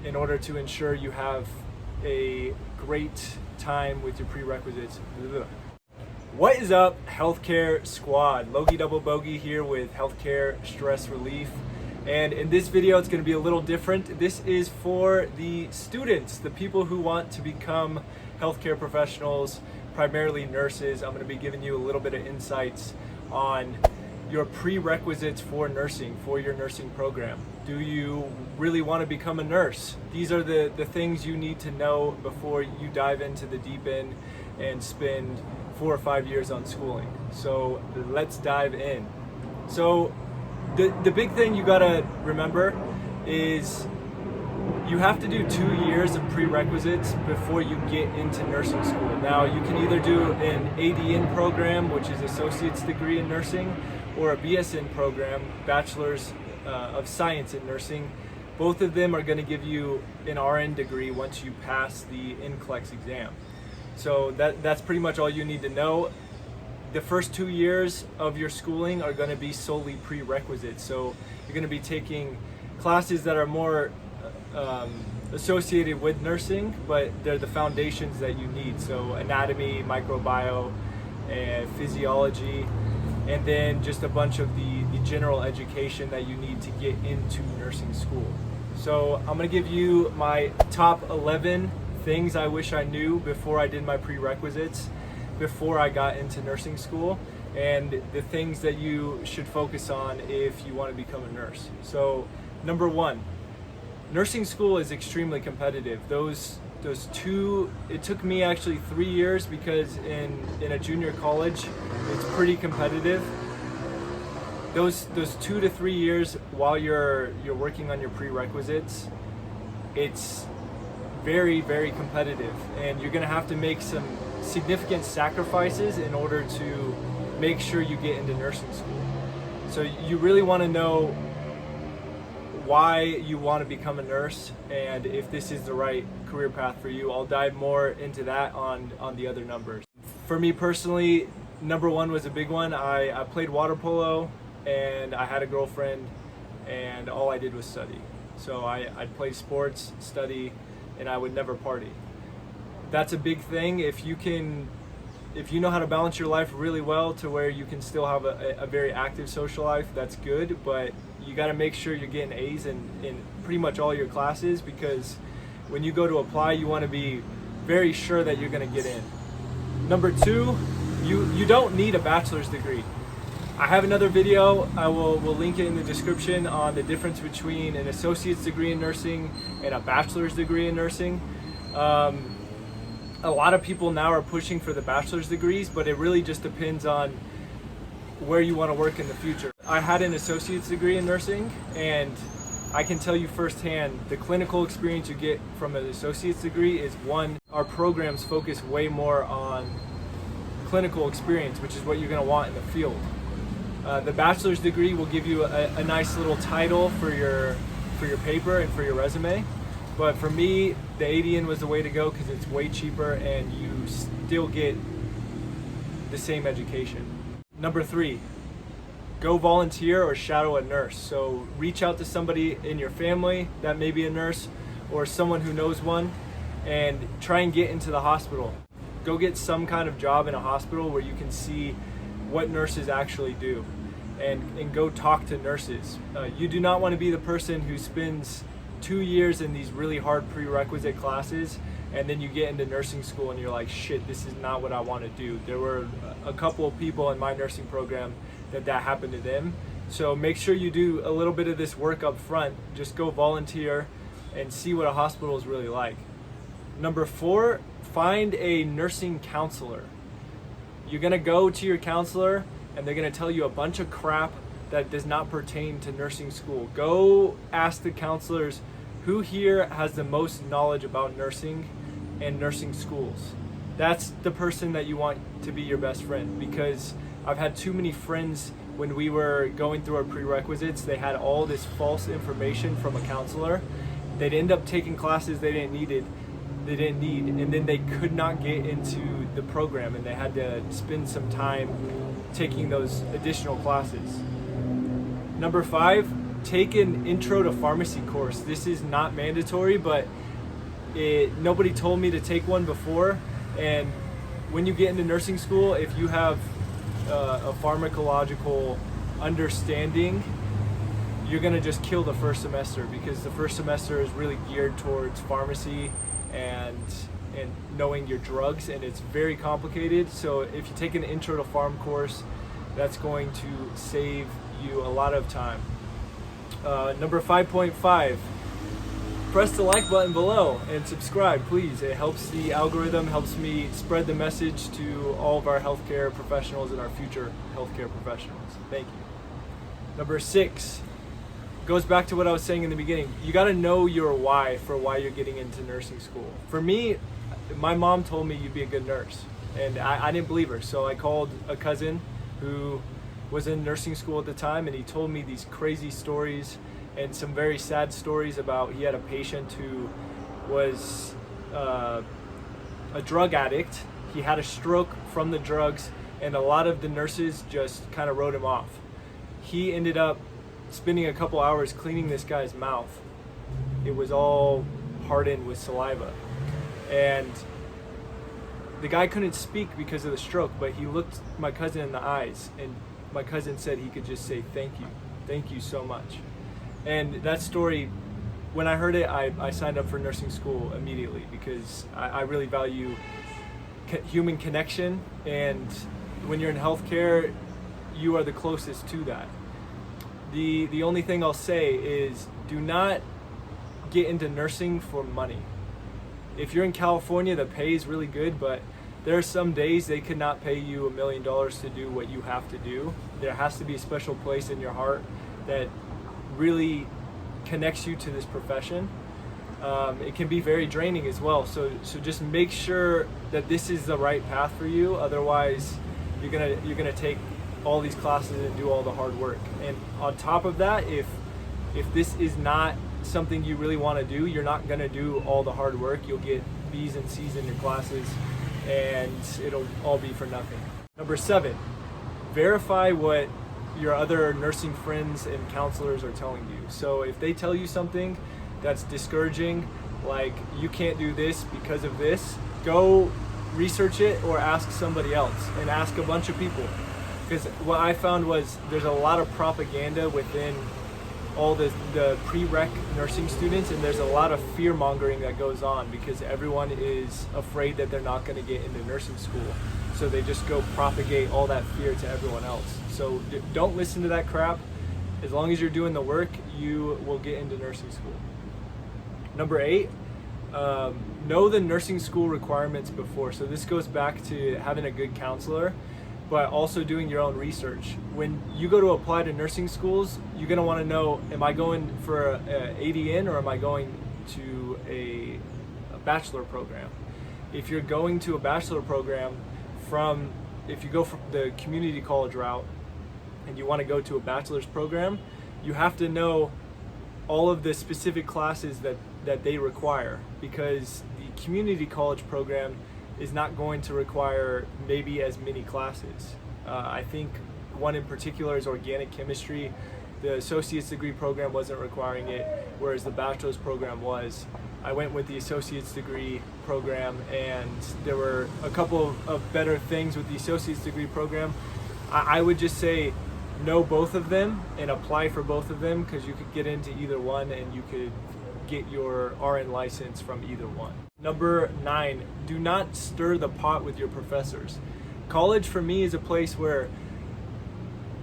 in order to ensure you have a great time with your prerequisites. What is up, healthcare squad? Logie Double Bogey here with healthcare stress relief. And in this video, it's going to be a little different. This is for the students, the people who want to become healthcare professionals, primarily nurses. I'm going to be giving you a little bit of insights on your prerequisites for nursing, for your nursing program. Do you really want to become a nurse? These are the things you need to know before you dive into the deep end and spend 4 or 5 years on schooling. So let's dive in. So the big thing you gotta remember is you have to do 2 years of prerequisites before you get into nursing school. Now you can either do an ADN program, which is associate's degree in nursing, or a BSN program, Bachelor's of Science in Nursing. Both of them are going to give you an RN degree once you pass the NCLEX exam. So that's pretty much all you need to know. The first 2 years of your schooling are going to be solely prerequisites. So you're going to be taking classes that are more associated with nursing, but they're the foundations that you need. So anatomy, microbiome, and physiology, and then just a bunch of the general education that you need to get into nursing school. So I'm going to give you my top 11 things I wish I knew before I did my prerequisites, before I got into nursing school, and the things that you should focus on if you want to become a nurse. So number one, nursing school is extremely competitive. Those two, it took me actually 3 years because in a junior college, it's pretty competitive. Those 2 to 3 years while you're working on your prerequisites, it's very, very competitive, and you're gonna have to make some significant sacrifices in order to make sure you get into nursing school. So you really wanna know why you want to become a nurse and if this is the right career path for you. I'll dive more into that on the other numbers. For me personally, number one was a big one. I played water polo and I had a girlfriend, and all I did was study. So I'd play sports, study, and I would never party. That's a big thing. If you know how to balance your life really well to where you can still have a very active social life, that's good, but you got to make sure you're getting A's in pretty much all your classes, because when you go to apply, you want to be very sure that you're going to get in. Number two, you don't need a bachelor's degree. I have another video, I will link it in the description, on the difference between an associate's degree in nursing and a bachelor's degree in nursing. A lot of people now are pushing for the bachelor's degrees, but it really just depends on where you want to work in the future. I had an associate's degree in nursing, and I can tell you firsthand, the clinical experience you get from an associate's degree is one, our programs focus way more on clinical experience, which is what you're going to want in the field. The bachelor's degree will give you a nice little title for your paper and for your resume. But for me, the ADN was the way to go because it's way cheaper and you still get the same education. Number three, go volunteer or shadow a nurse. So reach out to somebody in your family that may be a nurse or someone who knows one, and try and get into the hospital. Go get some kind of job in a hospital where you can see what nurses actually do, and go talk to nurses. You do not want to be the person who spends 2 years in these really hard prerequisite classes and then you get into nursing school and you're like, shit, this is not what I want to do. There were a couple of people in my nursing program that happened to them. So make sure you do a little bit of this work up front. Just go volunteer and see what a hospital is really like. Number four, find a nursing counselor. You're gonna go to your counselor and they're gonna tell you a bunch of crap that does not pertain to nursing school. Go ask the counselors, who here has the most knowledge about nursing and nursing schools? That's the person that you want to be your best friend, because I've had too many friends when we were going through our prerequisites, they had all this false information from a counselor. They'd end up taking classes they didn't need, and then they could not get into the program, and they had to spend some time taking those additional classes. Number five, take an intro to pharmacy course. This is not mandatory, but nobody told me to take one before. And when you get into nursing school, if you have a pharmacological understanding, you're gonna just kill the first semester, because the first semester is really geared towards pharmacy and knowing your drugs, and it's very complicated. So if you take an intro to pharm course, that's going to save you a lot of time. Number 5.5, press the like button below and subscribe, please. It helps the algorithm, helps me spread the message to all of our healthcare professionals and our future healthcare professionals. Thank you. Number 6, goes back to what I was saying in the beginning. You got to know your why for why you're getting into nursing school. For me, my mom told me you'd be a good nurse, and I didn't believe her. So I called a cousin who was in nursing school at the time, and he told me these crazy stories and some very sad stories about, he had a patient who was a drug addict. He had a stroke from the drugs, and a lot of the nurses just kind of wrote him off. He ended up spending a couple hours cleaning this guy's mouth. It was all hardened with saliva. And the guy couldn't speak because of the stroke, but he looked my cousin in the eyes, and my cousin said he could just say, thank you so much. And that story, when I heard it, I signed up for nursing school immediately, because I really value human connection, and when you're in healthcare, you are the closest to that. The only thing I'll say is, do not get into nursing for money. If you're in California, the pay is really good, but there are some days they could not pay you $1 million to do what you have to do. There has to be a special place in your heart that really connects you to this profession. It can be very draining as well. So just make sure that this is the right path for you. Otherwise, you're gonna take all these classes and do all the hard work. And on top of that, if this is not something you really want to do, you're not going to do all the hard work. You'll get B's and C's in your classes, and it'll all be for nothing. Number 7, verify what your other nursing friends and counselors are telling you. So if they tell you something that's discouraging, like you can't do this because of this, go research it or ask somebody else, and ask a bunch of people. Because what I found was there's a lot of propaganda within all the prereq nursing students, and there's a lot of fear mongering that goes on, because everyone is afraid that they're not going to get into nursing school. So they just go propagate all that fear to everyone else. So don't listen to that crap. As long as you're doing the work, you will get into nursing school. Number 8, know the nursing school requirements before. So this goes back to having a good counselor, but also doing your own research. When you go to apply to nursing schools, you're gonna wanna know, am I going for a ADN or am I going to a bachelor program? If you're going to a bachelor program if you go from the community college route and you wanna go to a bachelor's program, you have to know all of the specific classes that they require, because the community college program is not going to require maybe as many classes. I think one in particular is organic chemistry. The associate's degree program wasn't requiring it, whereas the bachelor's program was. I went with the associate's degree program, and there were a couple of better things with the associate's degree program. I would just say know both of them and apply for both of them, because you could get into either one and you could get your RN license from either one. Number 9, do not stir the pot with your professors. College for me is a place where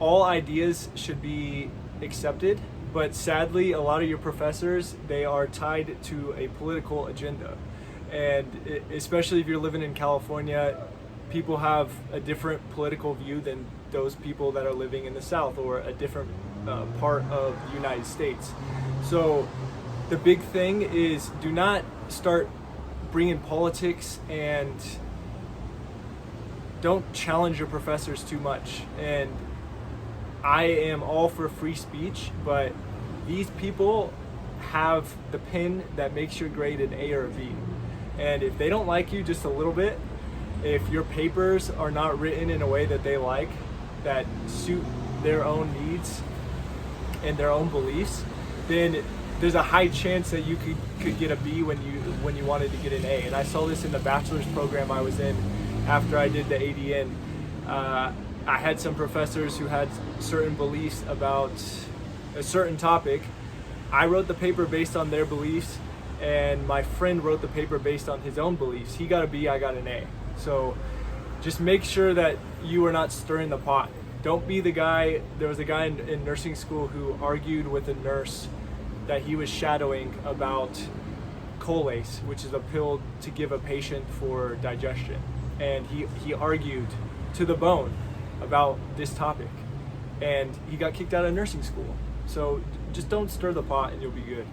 all ideas should be accepted, but sadly a lot of your professors, they are tied to a political agenda. And especially if you're living in California, people have a different political view than those people that are living in the South or a different part of the United States. So the big thing is, do not start bringing politics, and don't challenge your professors too much. And I am all for free speech, but these people have the pin that makes your grade an A or a B. And if they don't like you just a little bit, if your papers are not written in a way that they like, that suit their own needs, and their own beliefs, then there's a high chance that you could get a B when you wanted to get an A. And I saw this in the bachelor's program I was in after I did the ADN. I had some professors who had certain beliefs about a certain topic. I wrote the paper based on their beliefs, and my friend wrote the paper based on his own beliefs. He got a B, I got an A. So just make sure that you are not stirring the pot. Don't be the guy. There was a guy in nursing school who argued with a nurse that he was shadowing about Colace, which is a pill to give a patient for digestion. And he argued to the bone about this topic, and he got kicked out of nursing school. So just don't stir the pot and you'll be good.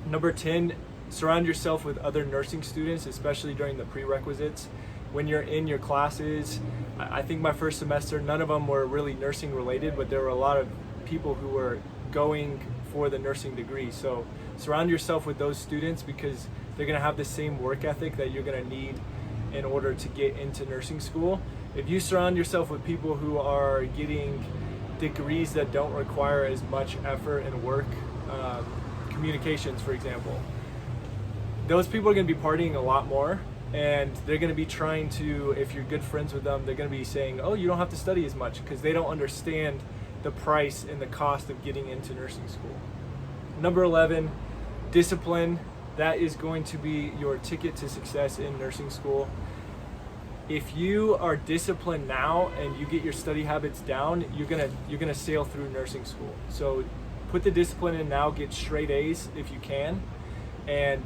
Number 10, surround yourself with other nursing students, especially during the prerequisites. When you're in your classes, I think my first semester, none of them were really nursing related, but there were a lot of people who were going for the nursing degree. So surround yourself with those students, because they're gonna have the same work ethic that you're gonna need in order to get into nursing school. If you surround yourself with people who are getting degrees that don't require as much effort and work, communications, for example, those people are gonna be partying a lot more, and they're gonna be trying to, if you're good friends with them, they're gonna be saying, oh, you don't have to study as much, because they don't understand the price and the cost of getting into nursing school. Number 11, discipline. That is going to be your ticket to success in nursing school. If you are disciplined now and you get your study habits down, you're gonna sail through nursing school. So put the discipline in now, get straight A's if you can, and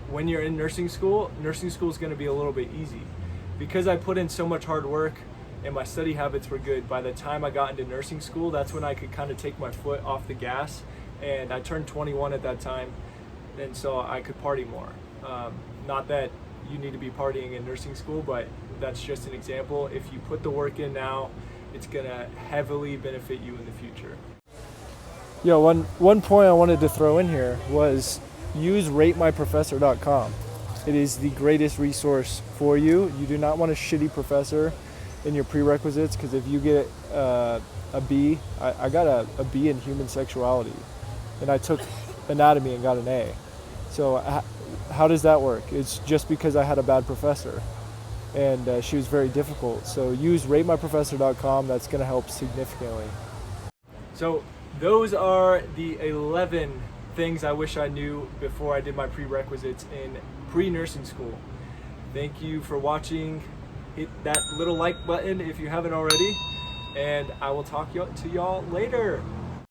when you're in nursing school is gonna be a little bit easy. Because I put in so much hard work and my study habits were good, by the time I got into nursing school, that's when I could kind of take my foot off the gas, and I turned 21 at that time, and so I could party more. Not that you need to be partying in nursing school, but that's just an example. If you put the work in now, it's gonna heavily benefit you in the future. Yeah, one point I wanted to throw in here was use ratemyprofessor.com. It is the greatest resource for you. You do not want a shitty professor in your prerequisites, because if you get a B, I got a B in human sexuality, and I took anatomy and got an A. So how does that work? It's just because I had a bad professor, and she was very difficult. So use ratemyprofessor.com. That's going to help significantly. So those are the 11 things I wish I knew before I did my prerequisites in pre-nursing school. Thank you for watching. Hit that little like button if you haven't already, and I will talk to y'all later.